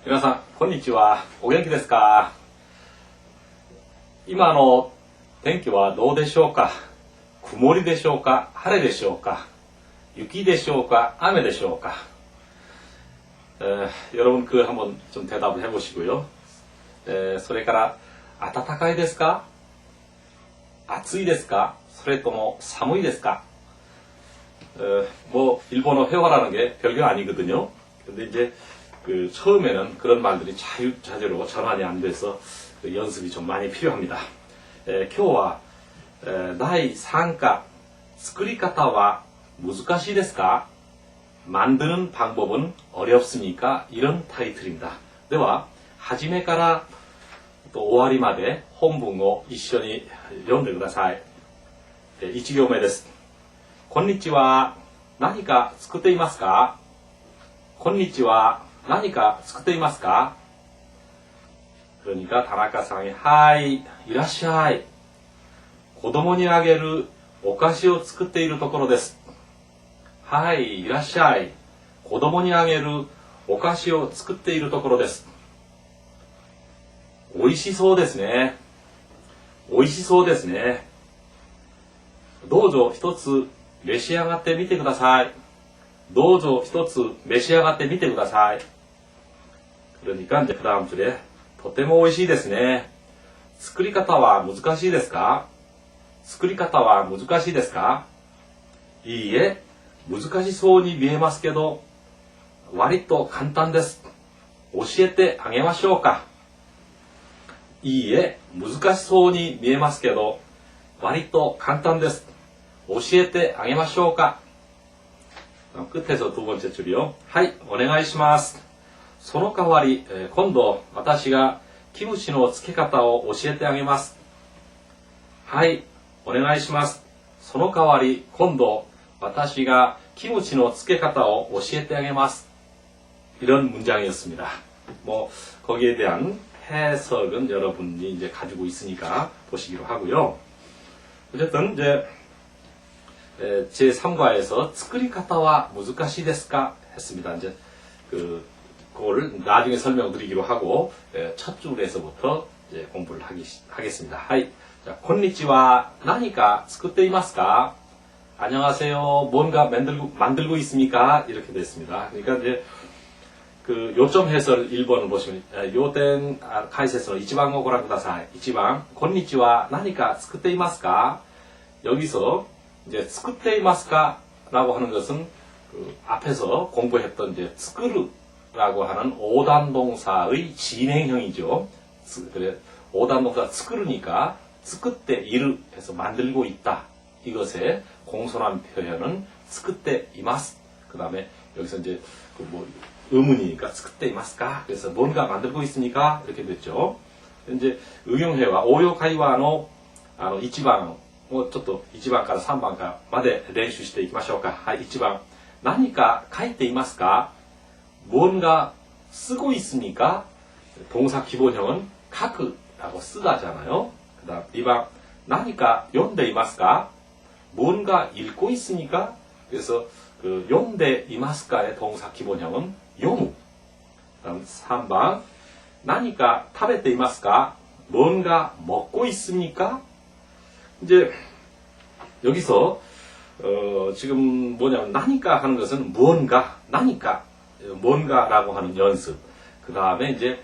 皆さん、こんにちは。お元気ですか？今の天気はどうでしょうか？曇りでしょうか？晴れでしょうか？雪でしょうか？雨でしょうか？여러분 그 한번 좀 대답을 해보시고요. それから暖かいですか？暑いですか？それとも寒いですか？뭐 일본어 회화라는 게 별게 아니거든요. 근데 이제 그 처음에는 그런 말들이 자유자재로 전환이 안 돼서 그 연습이 좀 많이 필요합니다. 今日は第3課作り方は難しいですか? 만드는 방법은 어렵습니까? 이런 타이틀입니다. では初めからと終わりまで本文を一緒に読んでください。1行目です。こんにちは。何か作っていますか？こんにちは。何か作っていますか? 그러니까 다나카상이 하이, いらっしゃい. 子供にあげるお菓子を作っているところです。はい、いらっしゃい。子供にあげるお菓子を作っているところです。美味しそうですね。美味しそうですね。どうぞ一つ召し上がってみてください。どうぞ一つ召し上がってみてください。그러니까 이제 그 다음 줄에 とても美味しいですね。作り方は難しいですか？作り方は難しいですか？いいえ、難しそうに見えますけど、割と簡単です。教えてあげましょうか。いいえ、難しそうに見えますけど、割と簡単です。教えてあげましょうか。끝에서 두 번째 줄이요. はい、お願いします。その代わり、今度私がキムチの漬け方を教えてあげます。はい、お願いします。その代わり今度私がキムチの漬け方を教えてあげます. 이런 문장이었습니다. 뭐 거기에 대한 해석은 여러분이 이제 가지고 있으니까 보시기로 하고요. 어쨌든 이제 제3과에서 作り方は難しいですか? 했습니다. 이제 그거를 나중에 설명드리기로 하고 첫 줄에서부터 이제 공부를 하겠습니다. 하이, 자, 곤니치와 何か作っていますか? 안녕하세요. 뭔가 만들고 있습니까? 이렇게 됐습니다. 그러니까 이제 그 요점 해설 1번을 보시면 요된解説の 1番を ご覧ください. 1번, 곤니치와 何か作っていますか? 여기서 이제 作っていますか? 라고 하는 것은 그 앞에서 공부했던 이제 作る 라고 하는 5단동사의 진행형이죠. 그래, 5단동사 作る니까 作っている 해서 만들고 있다. 이것의 공손한 표현은 作っています. 그 다음에 여기서 이제 뭐 의문이니까 作っていますか? 그래서 뭔가 만들고 있습니까? 이렇게 됐죠. 이제 응용회화, 오요会話の 1番をちょっと1番から3番まで練習していきましょうか。はい、1番。何か書いていますか? 뭔가 쓰고 있습니까? 동사 기본형은 書く라고 쓰다잖아요. 그 다음 2번. 何か読んでいますか? 뭔가 읽고 있습니까? 그래서 그 読んでいますか의 동사 기본형은 読む. 그다음 3번. 何か食べていますか? 뭔가 먹고 있습니까? 이제 여기서 지금 뭐냐면 何か 하는 것은 무언가, 何か, 뭔가라고 하는 연습. 그 다음에 이제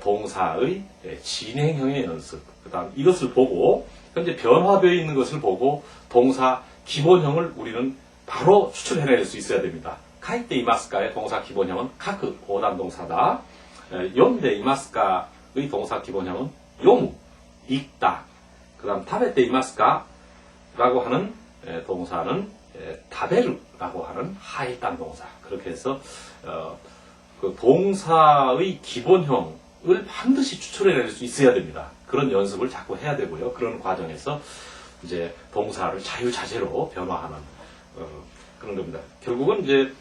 동사의 진행형의 연습. 그 다음 이것을 보고 현재 변화되어 있는 것을 보고 동사 기본형을 우리는 바로 추출해낼 수 있어야 됩니다. 書いていますか의 동사 기본형은 書く 5단동사다. 読んでいますか의 동사 기본형은 読む 읽다. 그 다음 食べていますか라고 하는 동사는 食べる라고 하는 하이단 동사. 그렇게 해서 그 동사의 기본형을 반드시 추출해낼 수 있어야 됩니다. 그런 연습을 자꾸 해야 되고요. 그런 과정에서 이제 동사를 자유자재로 변화하는 그런 겁니다. 결국은 이제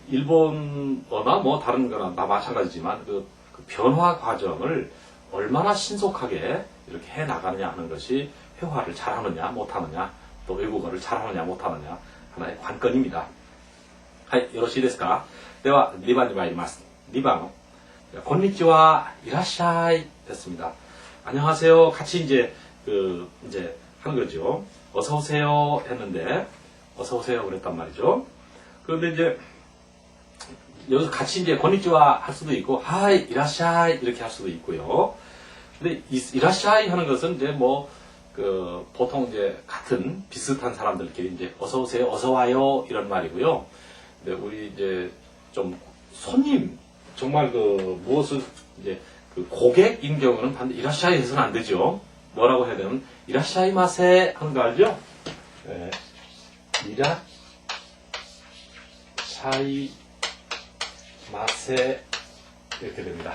일본어나 뭐 다른 거나 다 마찬가지지만 그 변화 과정을 얼마나 신속하게 이렇게 해 나가느냐 하는 것이 회화를 잘하느냐 못하느냐 또 외국어를 잘하느냐 못하느냐 하나의 관건입니다. はい、よろしいですか? では2番に参ります。2番、 곤니치와 이라샤이 됐습니다. 안녕하세요. 같이 이제 하는 거죠. 어서 오세요 했는데 어서 오세요 그랬단 말이죠. 그런데 이제 여기서 같이 이제 곤니치와 할 수도 있고 하이 이라샤이 이렇게 할 수도 있고요. 근데 이라샤이 하는 것은 이제 보통 이제 같은 비슷한 사람들끼리 이제 어서 오세요, 어서 와요 이런 말이고요. 근데 우리 이제 좀 손님 정말 무엇을 이제 고객인 경우는 반드시 이라샤이 해서는 안 되죠. 뭐라고 해야 되면 이라샤이 마세 하는 거 알죠? 네. 이라샤이 마세 이렇게 됩니다.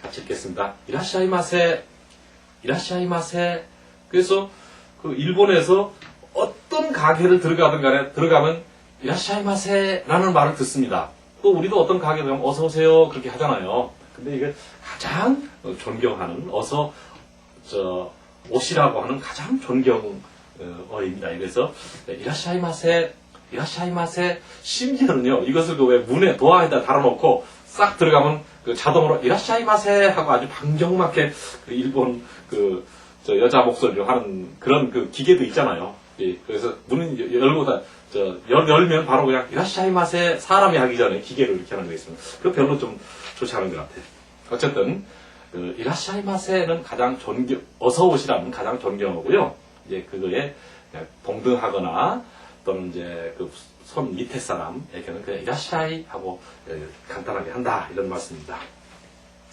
같이 읽겠습니다. 이라샤이 마세, 이라샤이 마세. 그래서 일본에서 어떤 가게를 들어가든 간에 들어가면 이라샤이 마세 라는 말을 듣습니다. 또 우리도 어떤 가게에 들어가면 어서 오세요 그렇게 하잖아요. 근데 이게 가장 존경하는 오시라고 하는 가장 존경어입니다. 그래서 이라샤이 마세, 이라샤이 마세. 심지어는요 이것을 왜 문에 도화에다 달아놓고 싹 들어가면 자동으로 이라샤이 마세 하고 아주 방정맞게 일본 여자 목소리로 하는 그런 기계도 있잖아요. 예, 그래서 문을 열고 열면 바로 그냥 이라샤이 마세 사람이 하기 전에 기계로 이렇게 하는 게 있습니다. 그거 별로 좀 좋지 않은 것 같아요. 어쨌든 이라샤이 마세는 가장 어서 오시라는 가장 존경어고요. 이제 그거에 동등하거나 또는 이제 손 밑에 사람에게는 그냥 이라샤이 하고 간단하게 한다 이런 말씀입니다.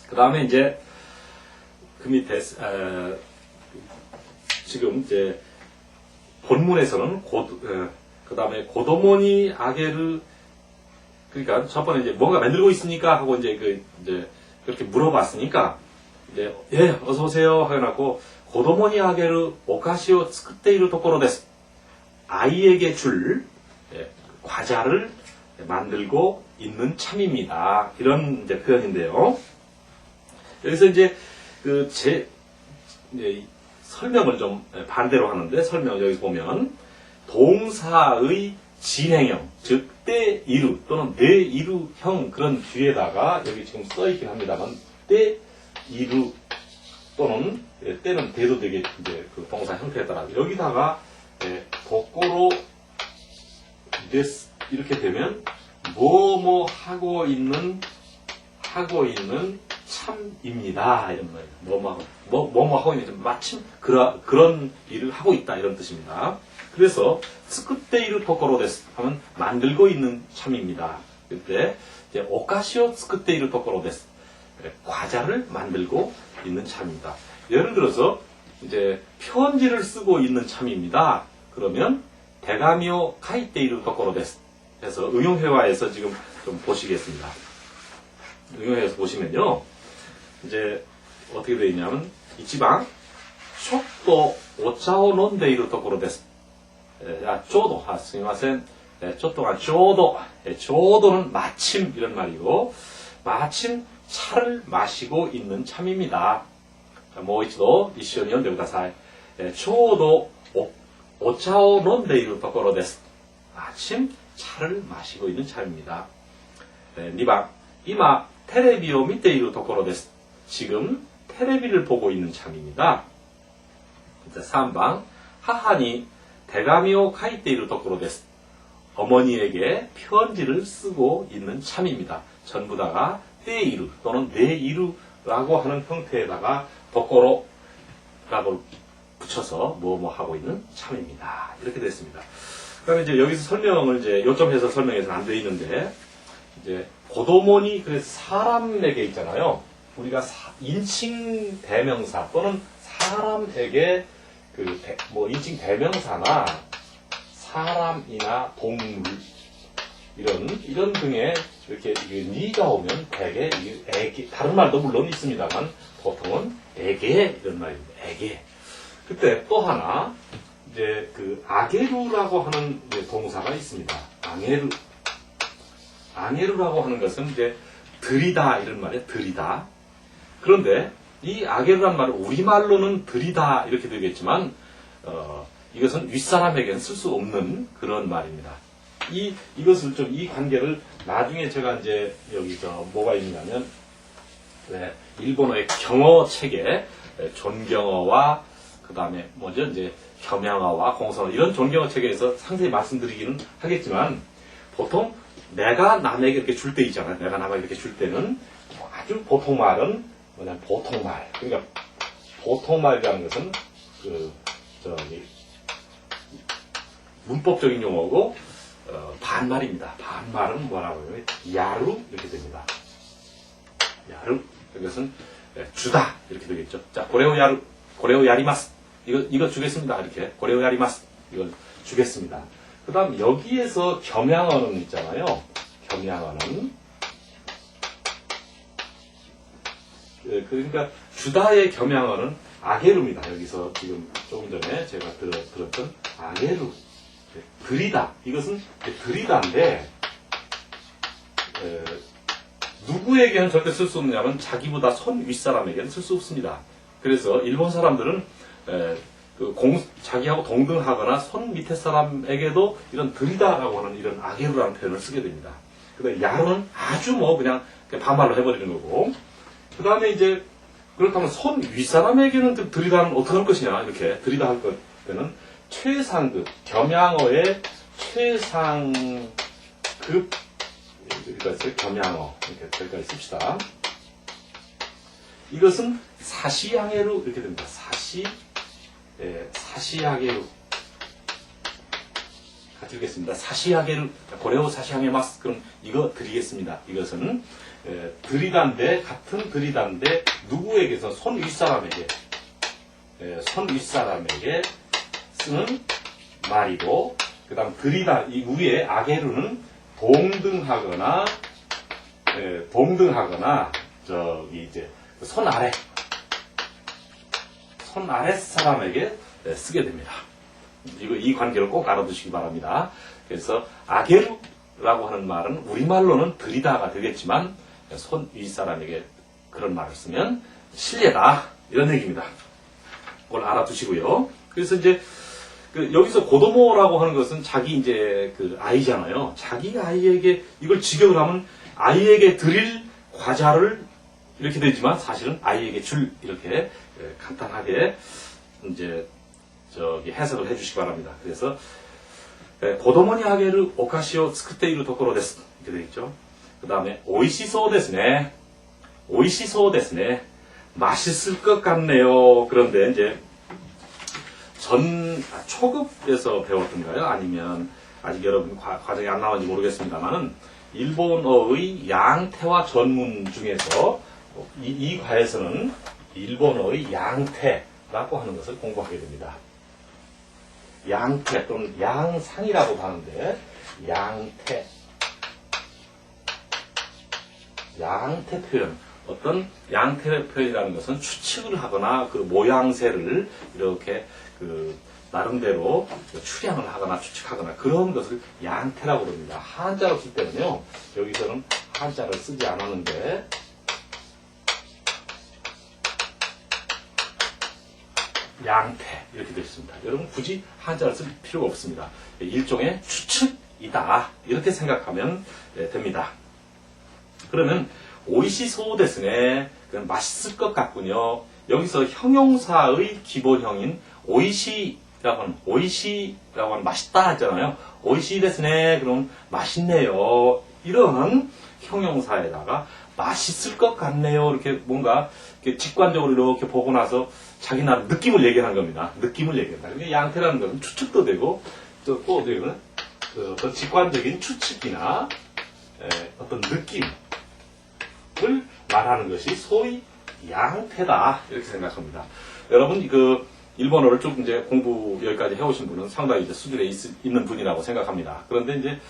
그 다음에 이제 그 밑에 지금 이제 본문에서는 그 다음에 고도모니 아게르 그러니까 첫 번에 이제 뭔가 만들고 있습니까 하고 이제 그렇게 물어봤으니까 이제 예 어서 오세요 해놓고 고도모니 아게르 오카시오 쓰쿠테이루 토코로 데스 아이에게 줄 과자를 만들고 있는 참입니다. 이런 이제 표현인데요. 여기서 이제 설명을 좀 반대로 하는데 설명 여기 보면 동사의 진행형 즉 때 이루 또는 내 이루형 그런 뒤에다가 여기 지금 써있긴 합니다만 때 이루 또는 때는 대도 되게 이제 동사 형태에 따라 여기다가 도꼬로 데스 이렇게 되면 뭐뭐 하고 있는 참입니다. 이런 말이에요. 뭐뭐 하고 있는 마침 그런 일을 하고 있다 이런 뜻입니다. 그래서 스쿠테이루 토코로 데스 하면 만들고 있는 참입니다. 그때 이제 오카시오 스쿠테이루 토코로 데스 과자를 만들고 있는 참입니다. 예를 들어서 이제 편지를 쓰고 있는 참입니다. 그러면 대가미오 카이테이루 토코로 데스 해서 응용회화에서 지금 좀 보시겠습니다. 응용회화에서 보시면요. 이제 어떻게 되어 있냐면 이치방 초도 오차오 논데이루 토코로 데스 쪼도 스미마센 쪼도가 쪼도는 마침 이런 말이고 마침 차를 마시고 있는 참입니다. 모이치도 이시오니読んでください. 쪼도 오차오 논데이루 토코로 데스 마침 차를 마시고 있는 참입니다. 2번 이마 테레비を見ているところです. 지금 테레비를 보고 있는 참입니다. 3번 하하니 대가미を書いているところです. 어머니에게 편지를 쓰고 있는 참입니다. 전부 다가 때이루 또는 내이루라고 하는 형태에다가 도코로라고 붙여서 뭐뭐 하고 있는 참입니다. 이렇게 됐습니다. 그다음에 이제 여기서 설명을 이제 요점해서 설명해서는 안 돼 있는데 이제 고도모니 그래서 사람에게 있잖아요. 우리가 인칭 대명사 또는 사람에게 인칭 대명사나 사람이나 동물 이런 등에 이렇게 니가 오면 대개 애게 다른 말도 물론 있습니다만 보통은 애게 이런 말입니다. 애게. 그때 또 하나 이제 아게루라고 하는 이제 동사가 있습니다. 앙에루라고 하는 것은 이제 들이다 이런 말이에요. 들이다. 그런데 이 아게루란 말은 우리말로는 들이다 이렇게 되겠지만 이것은 윗사람에게는 쓸 수 없는 그런 말입니다. 이것을 좀 이 관계를 나중에 제가 이제 여기 뭐가 있냐면 네, 일본어의 경어 체계, 존경어와 그 다음에 뭐죠 이제 겸양어와 공성어 이런 존경어 체계에서 상세히 말씀드리기는 하겠지만 보통 내가 남에게 이렇게 줄 때 있잖아요. 내가 남에게 이렇게 줄 때는 아주 보통 말은 뭐냐면 보통말. 그러니까 보통말이라는 것은 문법적인 용어고 반말입니다. 반말은 뭐라고 하면 야루 이렇게 됩니다. 야루 이것은 주다 이렇게 되겠죠. 자 고레오 야루 고레오 야리마스 이거 주겠습니다. 이렇게 고레오 야리마스 이걸 주겠습니다. 그 다음 여기에서 겸양어는 있잖아요. 겸양어는 그러니까 주다의 겸양어는 아게루입니다. 여기서 지금 조금 전에 제가 들었던 아게루 들이다 이것은 들이다인데 누구에게는 절대 쓸 수 없냐면 자기보다 손 윗사람에게는 쓸 수 없습니다. 그래서 일본 사람들은 자기하고 동등하거나 손 밑에 사람에게도 이런 들이다라고 하는 이런 아게루라는 표현을 쓰게 됩니다. 근데 야루는 아주 뭐 그냥 반말로 해버리는 거고 그 다음에 이제 그렇다면 손 윗사람에게는 들이다는 어떻게 할 것이냐 이렇게 들이다 할 때는 최상급 겸양어의 최상급 여기까지 겸양어 이렇게 여기까지 씁시다. 이것은 사시양해루 이렇게 됩니다. 사시야게루 같이 읽겠습니다. 사시야게루 고레오 사시양해마스 그럼 이거 드리겠습니다. 이것은 들이단데 같은 들이단데 누구에게서 손 윗사람에게 쓰는 말이고 그 다음 들이다 이 위에 아게루는 동등하거나 저기 이제 손 아래 사람에게 쓰게 됩니다. 이 관계를 꼭 알아두시기 바랍니다. 그래서 아게루라고 하는 말은 우리말로는 들이다가 되겠지만 손 윗사람에게 그런 말을 쓰면 실례다 이런 얘기입니다. 그걸 알아두시고요. 그래서 이제 여기서 고도모라고 하는 것은 자기 이제 아이잖아요. 자기 아이에게 이걸 직역을 하면 아이에게 드릴 과자를 이렇게 되지만 사실은 아이에게 줄 이렇게 간단하게 이제 해석을 해주시기 바랍니다. 그래서 고도모니 아게루 오카시오 스쿠테이루 도코로 데스 이렇게 되겠죠. 그 다음에 오이시소 데스네, 오이시소 데스네, 맛있을 것 같네요. 그런데 이제 초급에서 배웠던가요? 아니면 아직 여러분 과정이 안 나왔는지 모르겠습니다만은 일본어의 양태화 전문 중에서 이 과에서는 일본어의 양태라고 하는 것을 공부하게 됩니다. 양태 또는 양상이라고도 하는데 양태 표현 어떤 양태 표현이라는 것은 추측을 하거나 그 모양새를 이렇게 나름대로 추량을 하거나 추측하거나 그런 것을 양태라고 그럽니다. 한자로 쓸 때는요, 여기서는 한자를 쓰지 않았는데, 양태 이렇게 되어 있습니다. 여러분 굳이 한자를 쓸 필요가 없습니다. 일종의 추측이다 이렇게 생각하면 됩니다. 그러면 오이시소 데스네 맛있을 것 같군요. 여기서 형용사의 기본형인 오이시라고 하는 맛있다 하잖아요. 오이시 데스네 그럼 맛있네요. 이런 형용사에다가 맛있을 것 같네요. 이렇게 뭔가 이렇게 직관적으로 이렇게 보고 나서 자기 나름 느낌을 얘기하는 겁니다. 느낌을 얘기한다. 그러니까 양태라는 것은 추측도 되고 또 어떻게 보면 어떤 직관적인 추측이나 어떤 느낌을 말하는 것이 소위 양태다 이렇게 생각합니다. 여러분 일본어를 쭉 이제 공부 여기까지 해오신 분은 상당히 이제 수준에 있는 분이라고 생각합니다. 그런데 이제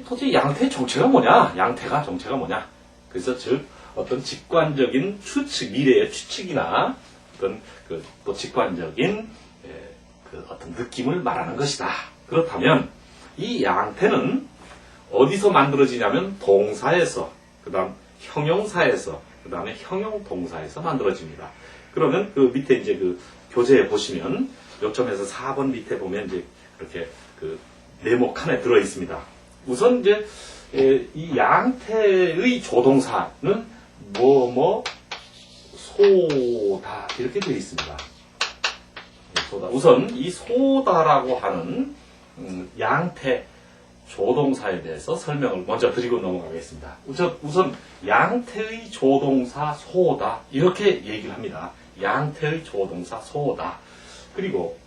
도대체 양태의 정체가 뭐냐? 양태가 정체가 뭐냐? 그래서 즉 어떤 직관적인 추측, 미래의 추측이나 어떤 또 직관적인 어떤 느낌을 말하는 것이다. 그렇다면 이 양태는 어디서 만들어지냐면 동사에서, 그 다음 형용사에서, 그 다음에 형용동사에서 만들어집니다. 그러면 밑에 이제 교재에 보시면 요점에서 4번 밑에 보면 이제 이렇게 네모 칸에 들어 있습니다. 우선 이제 이 양태의 조동사는 뭐뭐 소다 이렇게 되어 있습니다. 소다. 우선 이 소다라고 하는 양태 조동사에 대해서 설명을 먼저 드리고 넘어가겠습니다. 우선 양태의 조동사 소다 이렇게 얘기를 합니다. 양태의 조동사 소다. 그리고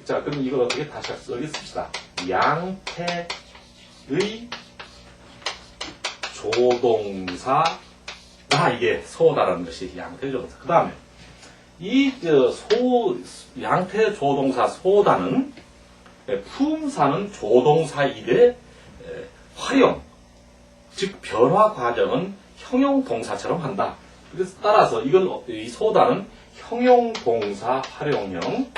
자 그럼 이걸 어떻게 다시 쓰겠습니다. 양태의 조동사다 이게 소다라는 것이 양태 조동사. 그 다음에 이 양태 조동사 소다는 품사는 조동사이되 활용 즉 변화 과정은 형용 동사처럼 한다. 그래서 따라서 이 소다는 형용 동사 활용형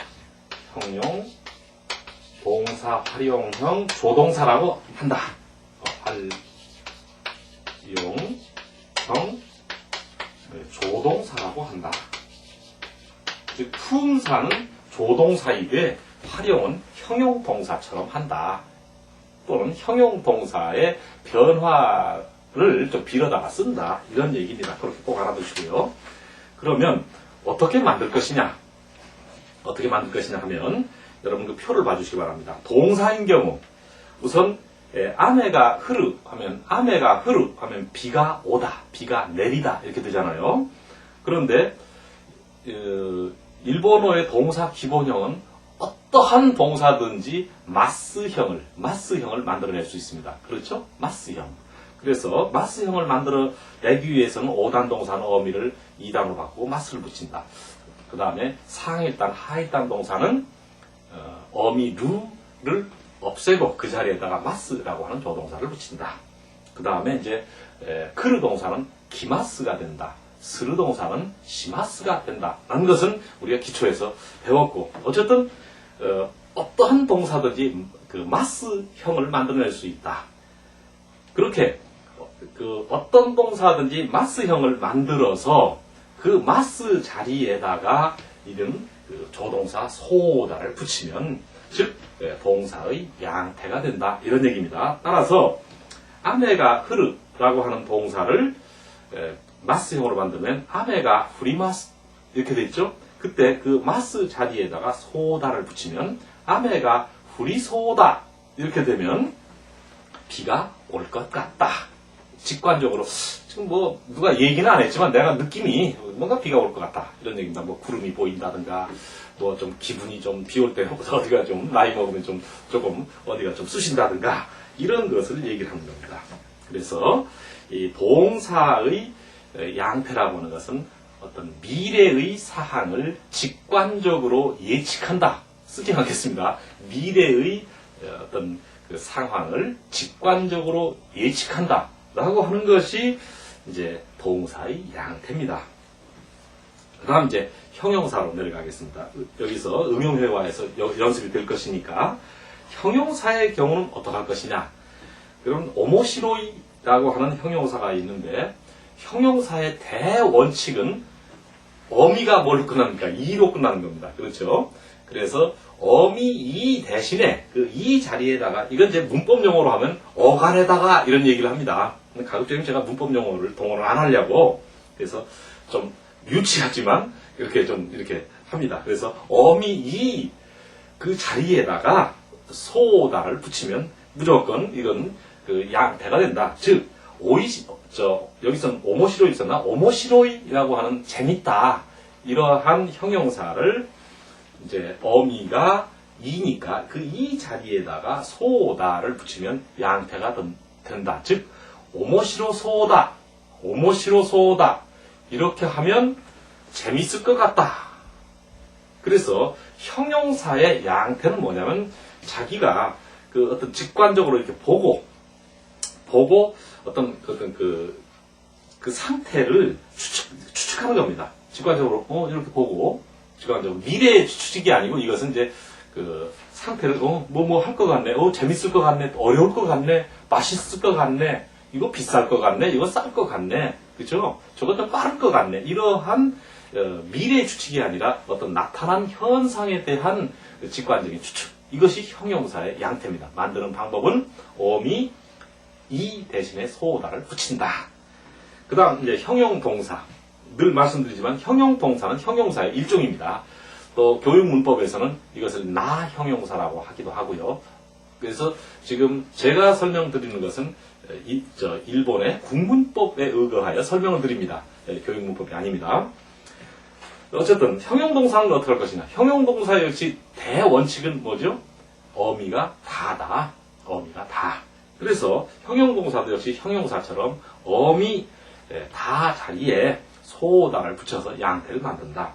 조동사라고 한다. 활용형 조동사라고 한다. 즉 품사는 조동사이되 활용은 형용 동사처럼 한다. 또는 형용 동사의 변화를 좀 빌어다가 쓴다. 이런 얘기입니다. 그렇게 꼭 알아두시고요. 그러면 어떻게 만들 것이냐? 어떻게 만들 것이냐 하면 여러분 그 표를 봐주시기 바랍니다. 동사인 경우 우선 아메가 흐르 하면 비가 오다, 비가 내리다 이렇게 되잖아요. 그런데 일본어의 동사 기본형은 어떠한 동사든지 마스형을 만들어낼 수 있습니다. 그렇죠? 마스형. 그래서 마스형을 만들어내기 위해서는 5단 동사는 어미를 2단으로 바꾸고 마스를 붙인다. 그 다음에 상일단, 하일단 동사는 어미 루를 없애고 그 자리에다가 마스라고 하는 조동사를 붙인다. 그 다음에 이제 크르 동사는 기마스가 된다. 스르 동사는 시마스가 된다. 라는 것은 우리가 기초에서 배웠고 어쨌든 어떠한 동사든지 그 마스형을 만들어낼 수 있다. 그렇게 어떤 동사든지 마스형을 만들어서 그 마스 자리에다가 이런 조동사 소다를 붙이면 즉 동사의 양태가 된다. 이런 얘기입니다. 따라서 아메가 흐르라고 하는 동사를 마스형으로 만들면 아메가 후리마스 이렇게 돼 있죠. 그때 그 마스 자리에다가 소다를 붙이면 아메가 후리소다 이렇게 되면 비가 올 것 같다. 직관적으로 지금 뭐 누가 얘기는 안 했지만 내가 느낌이 뭔가 비가 올 것 같다 이런 얘기입니다. 뭐 구름이 보인다든가 뭐 좀 기분이 좀 비 올 때 어디가 좀 나이 먹으면 좀 조금 어디가 좀 쑤신다든가 이런 것을 얘기를 하는 겁니다. 그래서 이 동사의 양태라고 하는 것은 어떤 미래의 사항을 직관적으로 예측한다. 쓰지 않겠습니다. 미래의 어떤 그 상황을 직관적으로 예측한다. 라고 하는 것이 이제 동사의 양태입니다. 그 다음 이제 형용사로 내려가겠습니다. 여기서 응용회화에서 연습이 될 것이니까 형용사의 경우는 어떻게 할 것이냐. 그럼 오모시로이라고 하는 형용사가 있는데 형용사의 대원칙은 어미가 뭘로 끝납니까? 이로 끝나는 겁니다. 그렇죠? 그래서 어미 이 대신에 그 이 자리에다가 이건 이제 문법 용어로 하면 어간에다가 이런 얘기를 합니다. 가급적이면 제가 문법 용어를 동원을 안 하려고 그래서 좀 유치하지만 이렇게 좀 이렇게 합니다. 그래서 어미 이 그 자리에다가 소다를 붙이면 무조건 이건 그 양태가 된다. 즉 여기서는 오모시로이 있었나? 오모시로이라고 하는 재밌다. 이러한 형용사를 이제 어미가 이니까 그 이 자리에다가 소다를 붙이면 양태가 된다. 즉 오모시로 소다, 오모시로 소다 이렇게 하면 재밌을 것 같다. 그래서 형용사의 양태는 뭐냐면 자기가 그 어떤 직관적으로 이렇게 보고 어떤 그 상태를 추측하는 겁니다. 직관적으로 이렇게 보고 직관적으로 미래의 추측이 아니고 이것은 이제 그 상태를 뭐 할 것 같네, 재밌을 것 같네, 어려울 것 같네, 맛있을 것 같네, 이거 비쌀 것 같네, 이거 쌀 것 같네, 그죠? 저것 좀 빠를 것 같네. 이러한 미래의 추측이 아니라 어떤 나타난 현상에 대한 직관적인 추측. 이것이 형용사의 양태입니다. 만드는 방법은 어미 이 대신에 소다를 붙인다. 그 다음 이제 형용동사. 늘 말씀드리지만 형용동사는 형용사의 일종입니다. 또 교육문법에서는 이것을 나 형용사라고 하기도 하고요. 그래서 지금 제가 설명드리는 것은 일본의 국문법에 의거하여 설명을 드립니다. 교육문법이 아닙니다. 어쨌든 형용동사는 어떻게 할 것이냐. 형용동사 역시 대원칙은 뭐죠? 어미가 다다. 어미가 다. 그래서 형용동사도 역시 형용사처럼 어미 다 자리에 소다를 붙여서 양태를 만든다.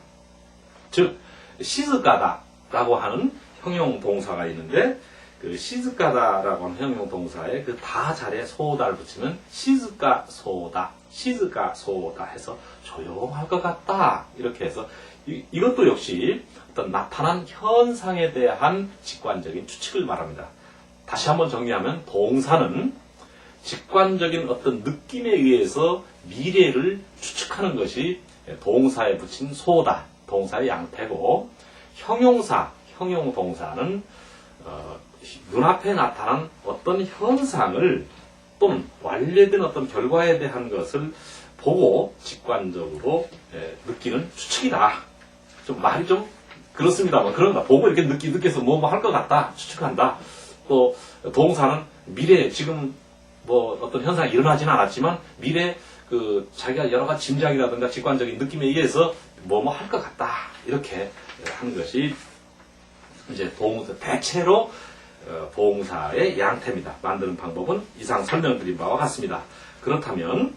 즉 시즈가다라고 하는 형용동사가 있는데 그 시즈가다라고 하는 형용동사에 그 다 자리에 소다를 붙이면 시즈가 소다 해서 조용할 것 같다. 이렇게 해서 이것도 역시 어떤 나타난 현상에 대한 직관적인 추측을 말합니다. 다시 한번 정리하면 동사는 직관적인 어떤 느낌에 의해서 미래를 추측하는 것이 동사에 붙인 소다, 동사의 양태고, 형용동사는 눈앞에 나타난 어떤 현상을 또는 완료된 어떤 결과에 대한 것을 보고 직관적으로 느끼는 추측이다. 좀 말이 좀 그렇습니다만 그런가. 보고 이렇게 느껴서 뭐 할 것 같다. 추측한다. 또 동사는 미래 지금 뭐 어떤 현상이 일어나지는 않았지만 미래 그 자기가 여러 가지 짐작이라든가 직관적인 느낌에 의해서 뭐 할 것 같다. 이렇게 하는 것이 이제 대체로 동사의 양태입니다. 만드는 방법은 이상 설명드린 바와 같습니다. 그렇다면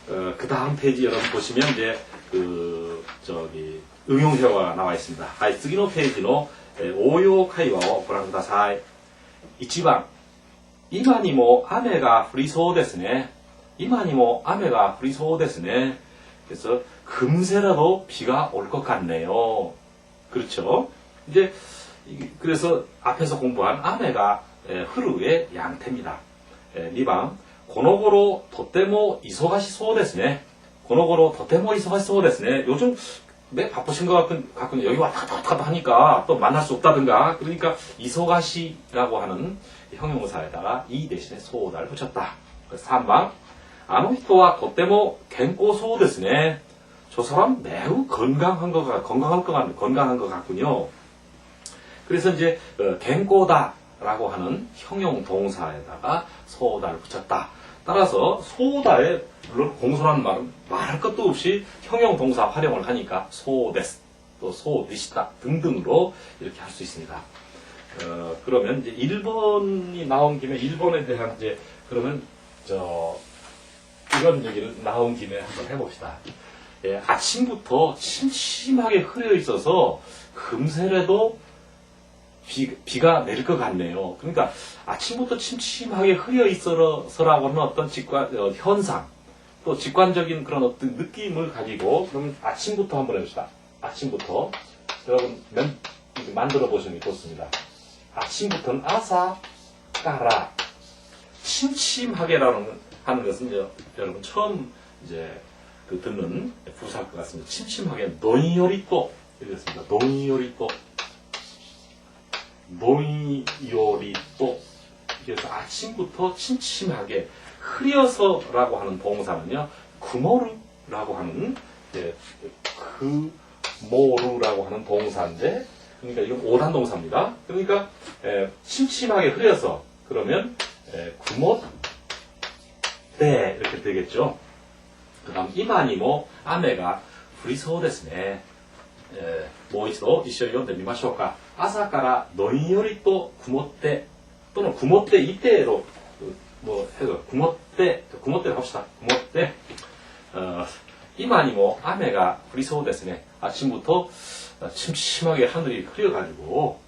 그 다음 페이지 여러분 보시면 이제 응용회화가 나와 있습니다. はい、次のページの応用会話をご覧ください。1番、今にも雨が降りそうですね。今にも雨が降りそうですね。그래서 금세라도 비가 올 것 같네요. 그렇죠? 이제 그래서 앞에서 공부한 아메가 흐르의 양태입니다. 2番、この頃とても忙しそうですね。この頃とても忙しそうですね。요즘 매 바쁘신 것 같군요. 여기 왔다 갔다 하니까 또 만날 수 없다든가. 그러니까 이소가시라고 하는 형용사에다가 이 대신에 소다를 붙였다. 3번, あの人はとても健康そうですね。저 사람 매우 건강한 것 같군요. 그래서 이제 갱꼬다라고 하는 형용 동사에다가 소다를 붙였다. 따라서 소다에 물론 공손한 말은 말할 것도 없이 형용 동사 활용을 하니까 소데스, 또 소디시다 등등으로 이렇게 할 수 있습니다. 그러면 이제 1번이 나온 김에 1번에 대한 이제 그러면 이런 얘기를 나온 김에 한번 해봅시다. 예, 아침부터 침침하게 흐려 있어서 금세라도 비가 내릴 것 같네요. 그러니까 아침부터 침침하게 흐려 있어서라고 하는 어떤 현상, 또 직관적인 그런 어떤 느낌을 가지고 그러면 아침부터 한번 해봅시다. 아침부터 여러분 만들어 보시는 게 좋습니다. 아침부터는 아사까라 침침하게라는 하는 것은 이제 여러분 처음 이제 듣는 부사일 것 같습니다. 침침하게 노이요리또 이랬습니다. 노이요리또 그래서 아침부터 침침하게 흐려서라고 하는 동사는요 구모르라고 하는 그모르라고 하는 동사인데 그러니까 이건 오단 동사입니다. 그러니까 침침하게 흐려서 그러면 구모때 이렇게 되겠죠. 그 다음 이마니모 아메가降りそうですね。もう一度一緒に読んでみましょうか。朝からどんよりと曇って또는曇っていて로 뭐 해서曇って합시다.曇って이마니모 아메가 降りそうですね. 아침부터 침침하게 하늘이 흐려가지고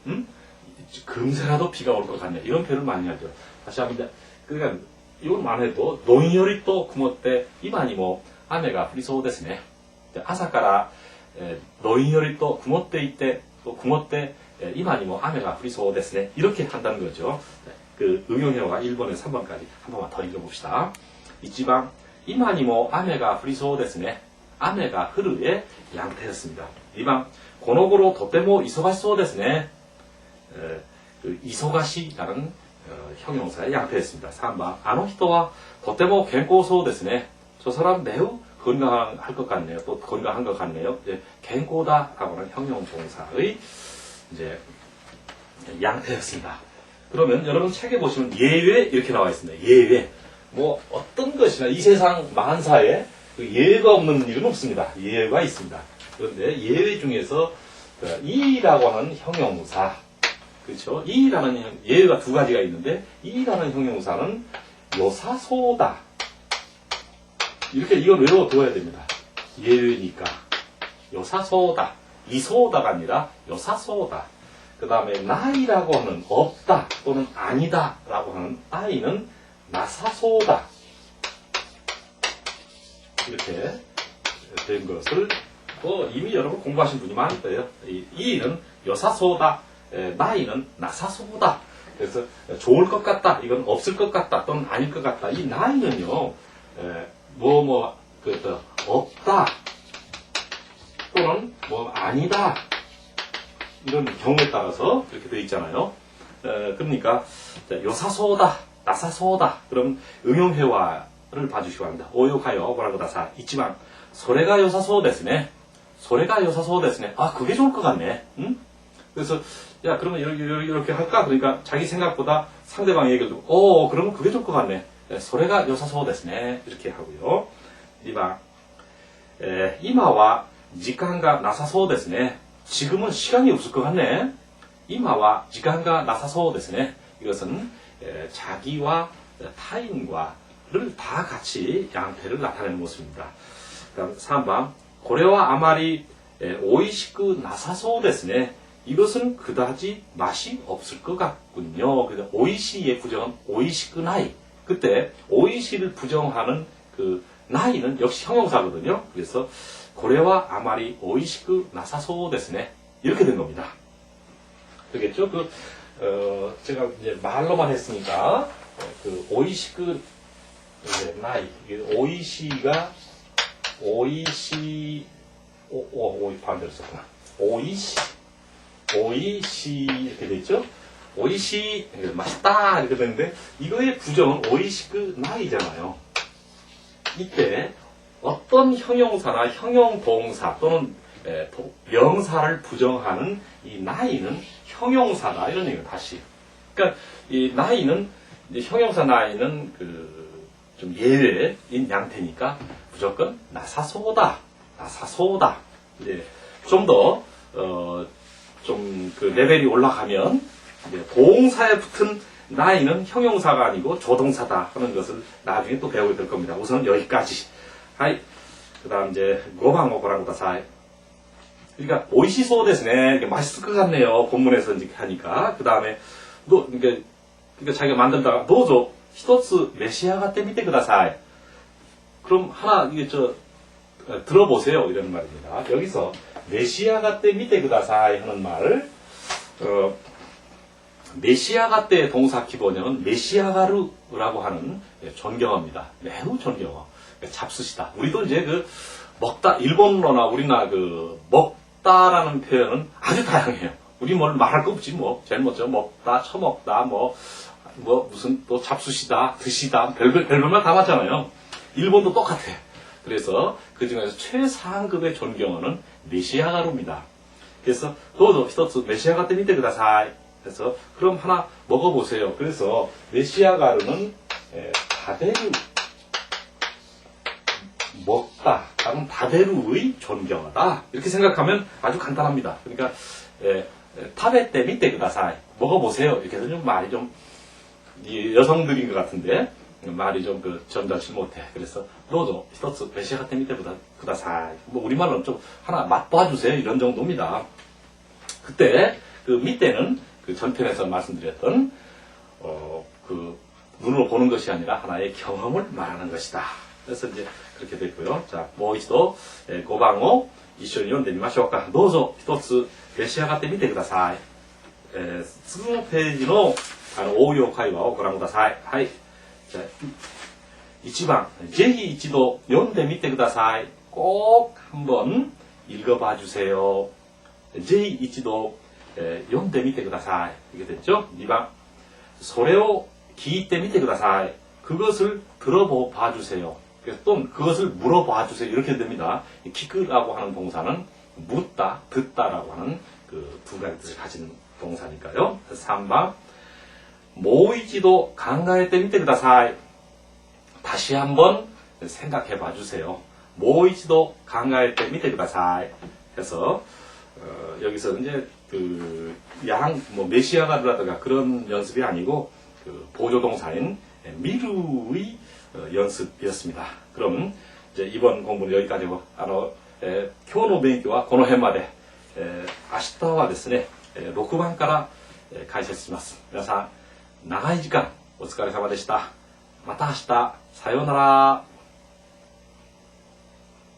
금세라도 비가 올 것 같네. 이런 표현을 많이 하죠. 다시 한번 그러니까 이것만 해도 논열이 또 구멍때 이만이모 아메가 降りそうですね. 아사까라 논열이 또 구멍때 이때 또 구멍때 이만이모 아메가 降りそうですね. 이렇게 한다는 거죠. 그 응용형어가 1번에서 3번까지 한 번만 더 읽어봅시다. 1번 이만이모 아메가 降りそうですね. 아메가 흐르의 양태였습니다. 2번 この頃とても忙しそうですね. 그 이소가시라는 형용사의 양태였습니다. 3번 あの人はとても健康そうですね. 저 사람 매우 건강할 것 같네요. 또 건강한 것 같네요. 이제 갱고다라고 하는 형용동사의 이제 양태였습니다. 그러면 여러분 책에 보시면 예외 이렇게 나와 있습니다. 예외. 뭐 어떤 것이나 이 세상 만사에 그 예외가 없는 일은 없습니다. 예외가 있습니다. 그런데 예외 중에서 이라고 하는 형용사, 그렇죠? 이라는 예외가 두 가지가 있는데 이라는 형용사는 요사소다. 이렇게 이걸 외워두어야 됩니다. 예외니까 요사소다. 이소다가 아니라 요사소다. 그 다음에 나이라고 하는 없다 또는 아니다 라고 하는 아이는 나사소다. 이렇게 된 것을 이미 여러분 공부하신 분이 많을 거예요. 이는 요사소다. 나이는 나사소다. 그래서 좋을 것 같다. 이건 없을 것 같다. 또는 아닐 것 같다. 이 나이는요. 없다. 또는 아니다. 이런 경우에 따라서 그렇게 되어 있잖아요. 그러니까 요사소다, 나사소다. 그럼 응용회화를 봐주시기 바랍니다. 오요카요, 뭐라고 다사 있지만 소래가 요사소 데스네. 소래가 요사소 데스네. 아, 그게 좋을 것 같네. 응? 그래서 야, 그러면 이렇게 할까? 그러니까 자기 생각보다 상대방의 얘기를 듣고 그러면 그게 좋을 것 같네. 소래가 요사소 데스네. 이렇게 하고요. 이마와 지간가 나사소 데스네. 지금은 시간이 없을 것 같네. 이마와 지간가 나사소 데스네. 이것은 자기와 타인과를 다 같이 양태를 나타내는 모습입니다. 그다음 3번 고래와 아마리 오이시쿠 나사소 데스네. 이것은 그다지 맛이 없을 것 같군요. 그래서 오이시의 부정은 오이시쿠 나이. 그때 오이시를 부정하는 그 나이는 역시 형용사거든요. 그래서 고래와 아마리 오이시쿠 나사소 데스네. 이렇게 된 겁니다. 되겠죠? 제가 이제 말로만 했으니까, 오이시쿠, 나이. 오이시가, 반대로 썼구나. 오이시, 이렇게 됐죠? 오이시, 맛있다, 이렇게 되는데, 이거의 부정은 오이시쿠 나이잖아요. 이때, 어떤 형용사나 형용동사 또는 명사를 부정하는 이 나이는 형용사다 이런 얘기예요. 다시. 그러니까 이 나이는 형용사 나이는 좀 예외인 양태니까 무조건 나사소다, 나사소다. 이제 좀 더 레벨이 올라가면 이제 동사에 붙은 나이는 형용사가 아니고 조동사다 하는 것을 나중에 또 배우게 될 겁니다. 우선 여기까지. 하이. 그 다음 이제, 고방어 고라고 다사이. 그러니까, 오이시소 데스네. 맛있을 것 같네요. 본문에서 이제 하니까. 그 다음에, 그러니까 자기가 만들다가, 도저, 히토츠 메시아가테 미테 쿠다사이. 그럼 하나, 들어보세요. 이런 말입니다. 여기서, 메시아가테 미테 쿠다사이 하는 말을, 메시아가테 동사 기본형은 메시아가루라고 하는 존경어입니다. 매우 존경어. 잡수시다. 우리도 이제 먹다, 일본어나 우리나라 먹다라는 표현은 아주 다양해요. 우리 뭘 말할 거 없지, 뭐. 제일 먼저 먹다, 처먹다, 무슨 또 잡수시다, 드시다, 별말 다 맞잖아요. 일본도 똑같아요. 그래서 그 중에서 최상급의 존경어는 메시아가루입니다. 그래서, 도도 히토츠 메시아가테 미테 쿠다사이. 그래서, 그럼 하나 먹어보세요. 그래서, 메시아가루는, 다대루. 먹다, 다른 다대루의 존경하다. 이렇게 생각하면 아주 간단합니다. 그러니까, 타베테 미테 쿠다사이. 먹어보세요. 이렇게 해서 좀 말이 좀, 여성들인 것 같은데, 말이 좀 점잖지 못해. 그래서, 너도, 히토츠, 메시아가테 미테 쿠다사이. 우리말로는 좀 하나 맛봐주세요. 이런 정도입니다. 그때, 밑에는 전편에서 말씀드렸던, 눈으로 보는 것이 아니라 하나의 경험을 말하는 것이다. 그래서 이제 그렇게 됐고요. 자, もう一度、5番を一緒に読んでみましょうか。どうぞ一つ召し上がってみてください。次のページの応用会話をご覧ください。はい。じゃあ1番、ぜひ一度読んでみてください。꼭 한번 읽어봐 주세요.ぜひ一度、読んでみてください. 이게 됐죠? 2번, それを聞いてみてください. 그것을 들어봐 주세요. 그래서 또 그것을 물어봐 주세요. 이렇게 됩니다. 키크라고 하는 동사는 묻다, 듣다라고 하는 그 두 가지 뜻을 가진 동사니까요. 3번, もう一度 考えてみてください. 다시 한번 생각해 봐 주세요. もう一度 考えてみてください. 해서 여기서 이제 그 뭐 메시아가라든가 그런 연습이 아니고 그 보조동사인 미루의 연습이었습니다. 그럼 이제 이번 공부는 여기까지고 今日の勉強はこの辺まで。明日はですね、6番から解説します。皆さん、長い時間お疲れ様でした。また明日、さようなら。